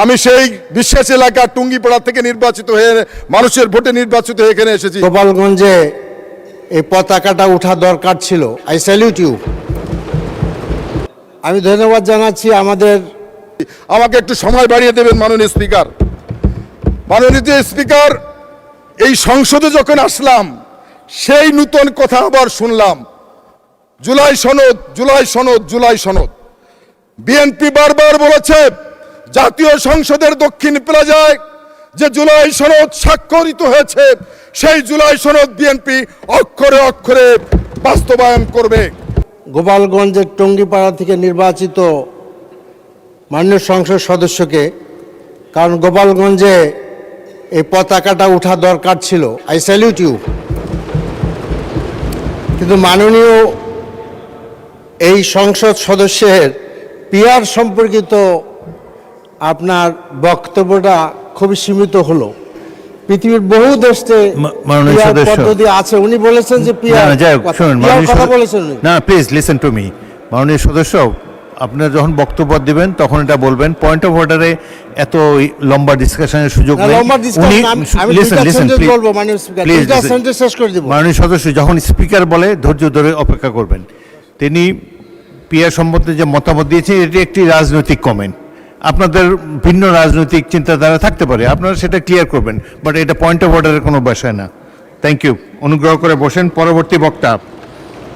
আমি সেই বিশ্বাস এলাকা টুঙ্গিপাড়া থেকে নির্বাচিত হয়ে মানুষের ভোটে নির্বাচিত হয়ে এখানে এসেছি। গোপালগঞ্জে এই পতাকাটা ওঠা দরকার ছিল। I salute you. আমি ধন্যবাদ জানাচ্ছি আমাদের। আমাকে একটু সময় বাড়িয়ে দেবেন মাননীয় স্পিকার। মাননীয় স্পিকার, এই সংসদে যখন আসলাম সেই নূতন কথা আবার শুনলাম, জুলাই সনদ, জুলাই সনদ, জুলাই সনদ। বিএনপি বারবার বলেছে জাতীয় সংসদের দক্ষিণ প্লাজায় যে জুলাই সনদ স্বাক্ষরিত হয়েছে সেই জুলাই সনদ বিএনপি অক্ষরে অক্ষরে বাস্তবায়ন করবে। গোপালগঞ্জের টঙ্গিপাড়া থেকে নির্বাচিত মাননীয় সংসদ সদস্যকে, কারণ গোপালগঞ্জে এই পতাকাটা ওঠা দরকার ছিল। I salute you. কিন্তু মাননীয় এই সংসদ সদস্যের পিআর সম্পর্কিত আপনার বক্তব্যটা খুবই সীমিত হলো। পৃথিবীর বহু দেশে মাননীয় PR সদস্য পদ্ধতি আছে। উনি বলেছেন যে পিআর কথা বলেছেন উনি। না, প্লিজ লিসেন টু মি। মাননীয় সদস্য, আপনারা যখন বক্তব্য দিবেন তখন এটা বলবেন। পয়েন্ট অফ অর্ডারে এত লম্বা ডিসকাশনের সুযোগ নেই। লম্বা ডিসকাশন আমি লিসেন লিসেন সেন্টেন্স বলবো মাননীয় স্পিকার। প্লিজ দুইটা সেন্টেন্স শেষ করে দিব। মাননীয় সদস্য যখন স্পিকার বলে ধৈর্য ধরে অপেক্ষা করবেন। তিনি পিআর সম্বন্ধে যে মতামত দিয়েছেন এটি একটি রাজনৈতিক কমেন্ট। আপনাদের ভিন্ন রাজনৈতিক চিন্তাধারা থাকতে পারে, আপনারা সেটা ক্লিয়ার করবেন, বাট এটা পয়েন্ট অফ অর্ডারের কোনো বিষয় না। Thank you. অনুগ্রহ করে বসেন। পরবর্তী বক্তা।